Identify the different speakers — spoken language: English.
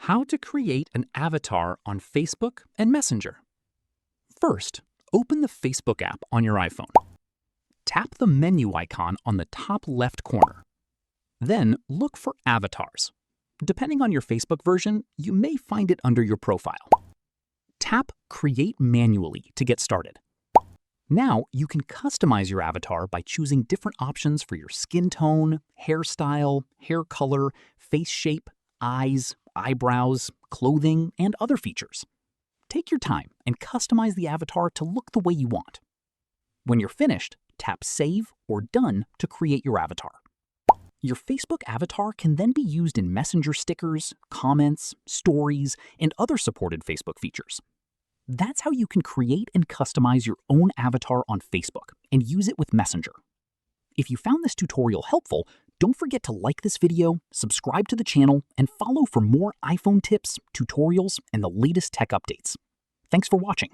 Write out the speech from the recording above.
Speaker 1: How to create an avatar on Facebook and Messenger. First, open the Facebook app on your iPhone. Tap the menu icon on the top left corner. Then look for avatars. Depending on your Facebook version, you may find it under your profile. Tap Create Manually to get started. Now you can customize your avatar by choosing different options for your skin tone, hairstyle, hair color, face shape, eyes, eyebrows, clothing, and other features. Take your time and customize the avatar to look the way you want. When you're finished, tap Save or Done to create your avatar. Your Facebook avatar can then be used in Messenger stickers, comments, stories, and other supported Facebook features. That's how you can create and customize your own avatar on Facebook and use it with Messenger. If you found this tutorial helpful, don't forget to like this video, subscribe to the channel, and follow for more iPhone tips, tutorials, and the latest tech updates. Thanks for watching.